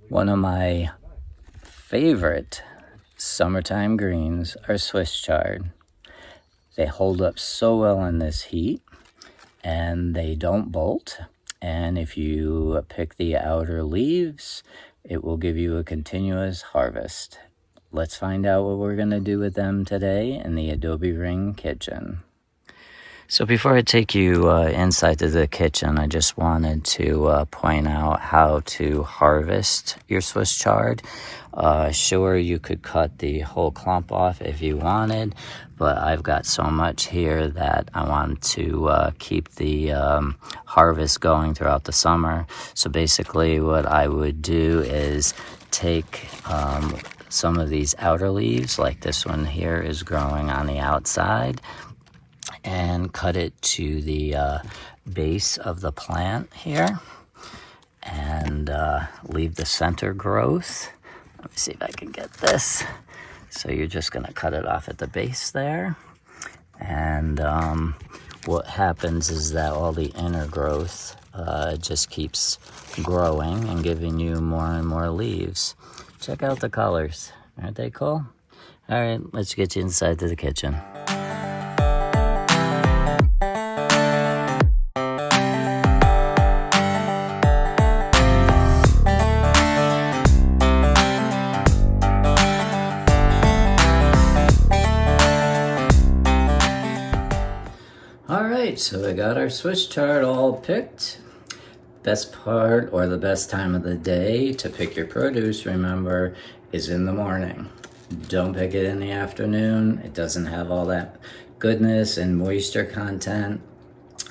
One of my favorite summertime greens are Swiss chard. They hold up so well in this heat and they don't bolt. And if you pick the outer leaves, it will give you a continuous harvest. Let's find out what we're gonna do with them today in the Adobe Ring kitchen. So before I take you inside to the kitchen, I just wanted to point out how to harvest your Swiss chard. Sure, you could cut the whole clump off if you wanted, but I've got so much here that I want to keep the harvest going throughout the summer. So basically what I would do is take some of these outer leaves, like this one here is growing on the outside, and cut it to the base of the plant here and leave the center growth. Let me see if I can get this. So you're just going to cut it off at the base there. And what happens is that all the inner growth just keeps growing and giving you more and more leaves. Check out the colors. Aren't they cool? All right, let's get you inside to the kitchen. Alright, so I got our Swiss chard all picked. Best part, or the best time of the day to pick your produce, remember, is in the morning. Don't pick it in the afternoon. It doesn't have all that goodness and moisture content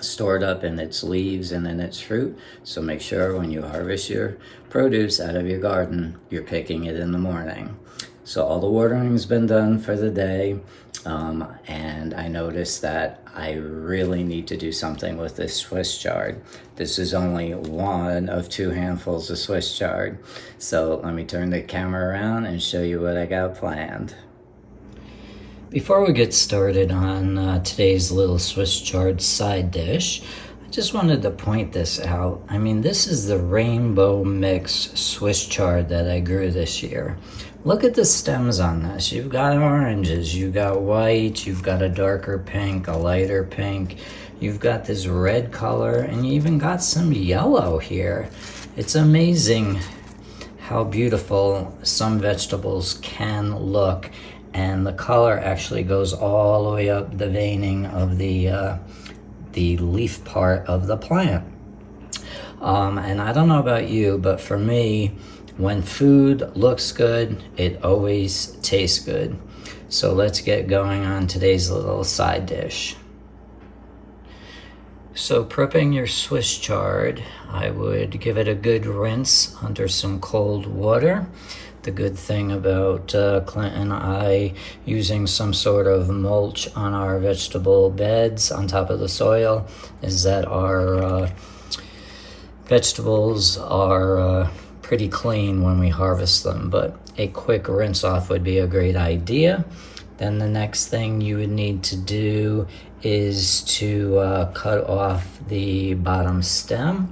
stored up in its leaves and in its fruit. So make sure when you harvest your produce out of your garden, you're picking it in the morning. So all the watering's been done for the day. And I noticed that I really need to do something with this Swiss chard. This is only one of 2 handfuls of Swiss chard. So let me turn the camera around and show you what I got planned. Before we get started on today's little Swiss chard side dish, I just wanted to point this out. I mean, this is the rainbow mix Swiss chard that I grew this year. Look at the stems on this. You've got oranges, you've got white, you've got a darker pink, a lighter pink, you've got this red color, and you even got some yellow here. It's amazing how beautiful some vegetables can look, and the color actually goes all the way up the veining of the leaf part of the plant. And I don't know about you, but for me, when food looks good, it always tastes good. So let's get going on today's little side dish. So prepping your Swiss chard, I would give it a good rinse under some cold water. The good thing about Clint and I using some sort of mulch on our vegetable beds on top of the soil is that our vegetables are pretty clean when we harvest them, but a quick rinse off would be a great idea. Then the next thing you would need to do is to cut off the bottom stem,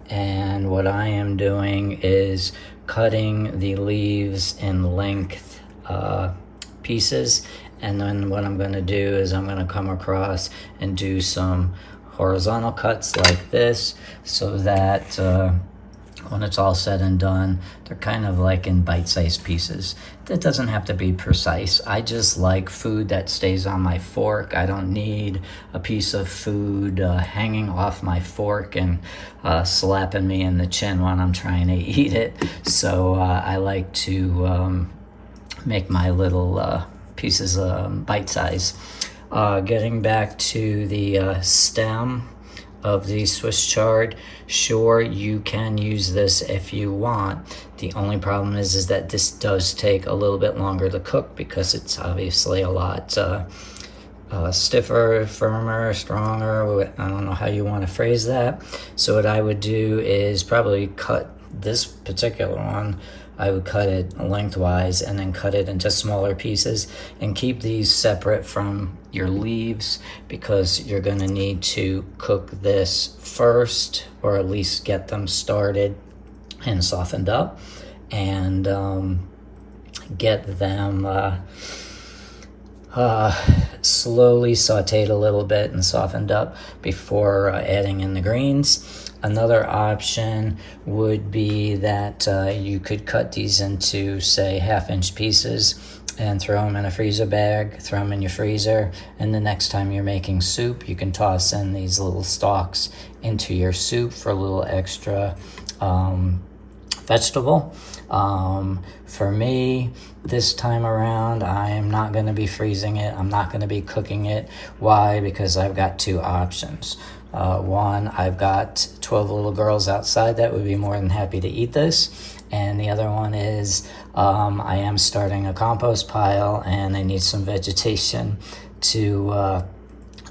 and what I am doing is cutting the leaves in length pieces, and then what I'm going to do is I'm going to come across and do some horizontal cuts like this, so that when it's all said and done, they're kind of like in bite-sized pieces. That doesn't have to be precise. I just like food that stays on my fork. I don't need a piece of food hanging off my fork and slapping me in the chin when I'm trying to eat it. So I like to make my little pieces bite-size. Getting back to the stem of the Swiss chard, sure, you can use this if you want. The only problem is that this does take a little bit longer to cook because it's obviously a lot stiffer, firmer, stronger. I don't know how you want to phrase that. So what I would do is probably cut this particular one, I would cut it lengthwise and then cut it into smaller pieces and keep these separate from your leaves, because you're going to need to cook this first, or at least get them started and softened up. and get them slowly sauteed a little bit and softened up before adding in the greens. Another option would be that you could cut these into, say, 1/2-inch pieces and throw them in a freezer bag, throw them in your freezer, and the next time you're making soup, you can toss in these little stalks into your soup for a little extra vegetable. For me, this time around, I'm not going to be freezing it. I'm not going to be cooking it. Why? Because I've got two options. One, I've got 12 little girls outside that would be more than happy to eat this. And the other one is I am starting a compost pile, and I need some vegetation to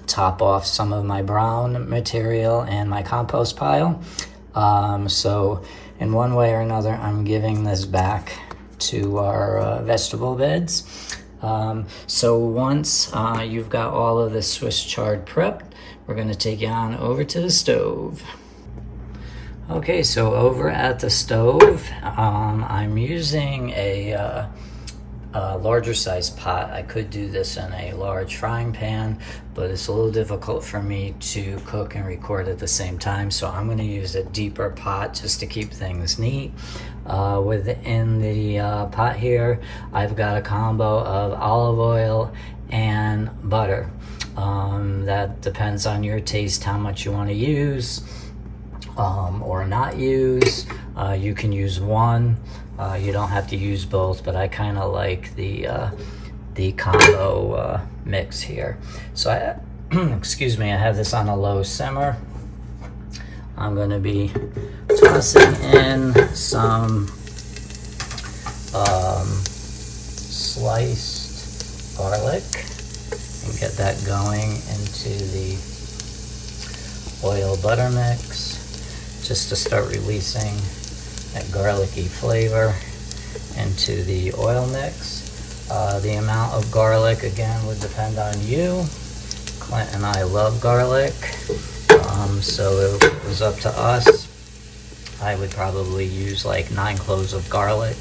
top off some of my brown material and my compost pile. So in one way or another, I'm giving this back to our vegetable beds. So once you've got all of the Swiss chard prepped, we're going to take you on over to the stove. Okay, so over at the stove, I'm using a larger size pot. I could do this in a large frying pan, but it's a little difficult for me to cook and record at the same time, so I'm going to use a deeper pot just to keep things neat. Within the pot here, I've got a combo of olive oil and butter. That depends on your taste, how much you want to use or not use. You can use one. You don't have to use both, but I kind of like the combo mix here. So excuse me, I have this on a low simmer. I'm going to be tossing in some sliced garlic and get that going into the oil butter mix just to start releasing that garlicky flavor into the oil mix. The amount of garlic, again, would depend on you. Clint and I love garlic, so if it was up to us, I would probably use like 9 cloves of garlic,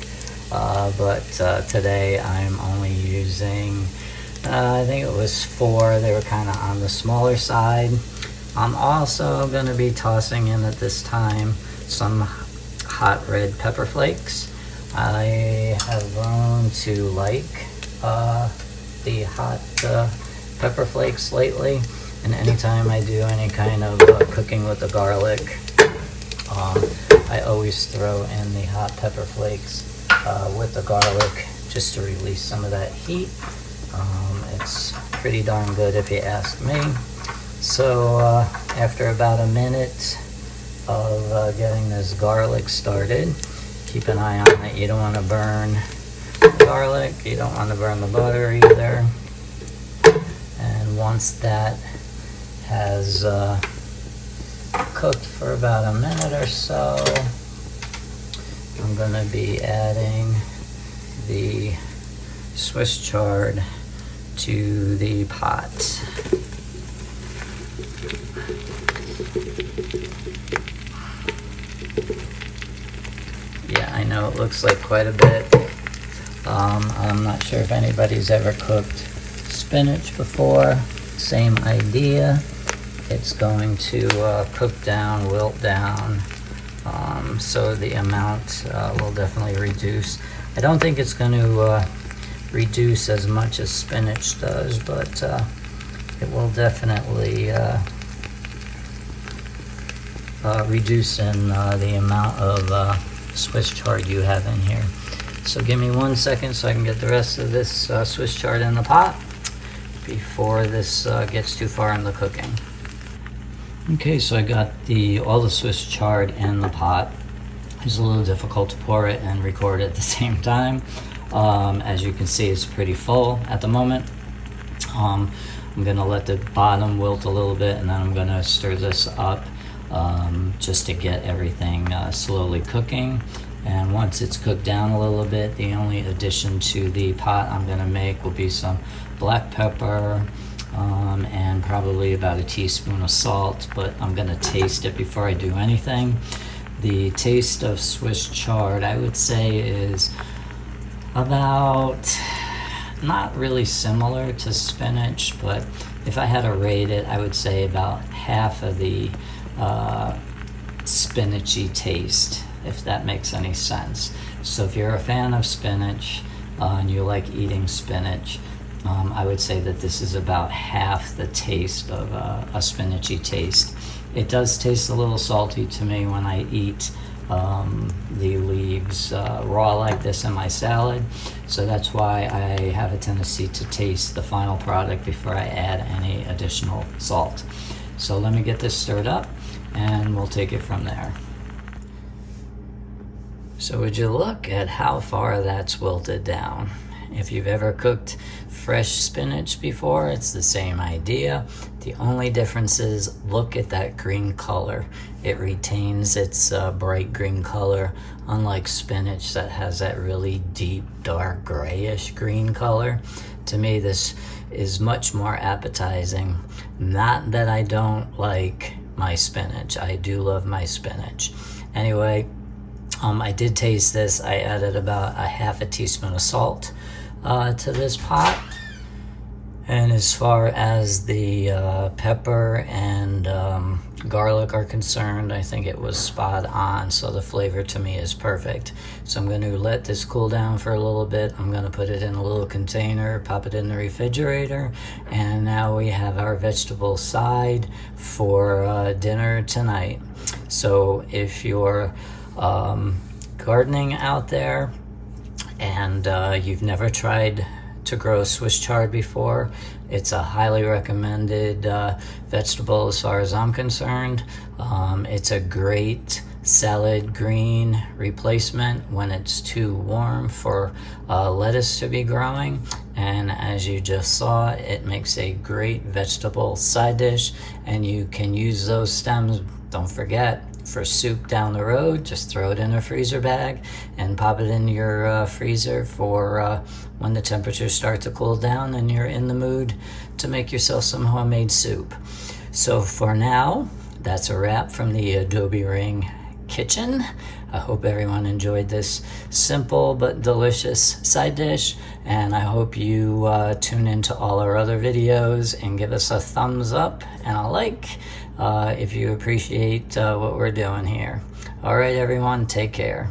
but today I'm only using, I think it was 4. They were kind of on the smaller side. I'm also going to be tossing in at this time some hot red pepper flakes. I have grown to like the hot pepper flakes lately, and anytime I do any kind of cooking with the garlic, I always throw in the hot pepper flakes with the garlic just to release some of that heat. It's pretty darn good if you ask me. So after about a minute of getting this garlic started, keep an eye on it. You don't want to burn the garlic, you don't want to burn the butter either. And once that has cooked for about a minute or so, I'm going to be adding the Swiss chard to the pot. Yeah, I know it looks like quite a bit. I'm not sure if anybody's ever cooked spinach before. Same idea. It's going to cook down, wilt down, so the amount will definitely reduce. I don't think it's going to reduce as much as spinach does, but it will definitely reduce in the amount of Swiss chard you have in here. So give me 1 second so I can get the rest of this Swiss chard in the pot before this gets too far in the cooking. Okay, so I got all the Swiss chard in the pot. It's a little difficult to pour it and record at the same time. As you can see, it's pretty full at the moment. I'm gonna let the bottom wilt a little bit, and then I'm gonna stir this up just to get everything slowly cooking. And once it's cooked down a little bit, the only addition to the pot I'm gonna make will be some black pepper and probably about a teaspoon of salt, but I'm gonna taste it before I do anything. the taste of Swiss chard, I would say, is about, not really similar to spinach, but if I had to rate it, I would say about half of the spinachy taste, if that makes any sense. So if you're a fan of spinach and you like eating spinach, I would say that this is about half the taste of a spinachy taste. It does taste a little salty to me when I eat the leaves raw like this in my salad, so that's why I have a tendency to taste the final product before I add any additional salt. So let me get this stirred up and we'll take it from there. So would you look at how far that's wilted down? If you've ever cooked fresh spinach before, it's the same idea. The only difference is, look at that green color. It retains its bright green color, unlike spinach that has that really deep, dark, grayish green color. To me, this is much more appetizing. Not that I don't like my spinach. I do love my spinach. Anyway, I did taste this. I added about a half a teaspoon of salt to this pot. And as far as the pepper and garlic are concerned, I think it was spot on. So the flavor to me is perfect. So I'm going to let this cool down for a little bit. I'm going to put it in a little container, pop it in the refrigerator. And now we have our vegetable side for dinner tonight. So if you're gardening out there and you've never tried to grow Swiss chard before, it's a highly recommended vegetable as far as I'm concerned. It's a great salad green replacement when it's too warm for lettuce to be growing, and as you just saw, it makes a great vegetable side dish, and you can use those stems, don't forget, for soup down the road. Just throw it in a freezer bag and pop it in your freezer for when the temperatures start to cool down and you're in the mood to make yourself some homemade soup. So for now, that's a wrap from the Adobe Ring kitchen. I hope everyone enjoyed this simple but delicious side dish, and I hope you tune into all our other videos and give us a thumbs up and a like if you appreciate what we're doing here. All right, everyone, take care.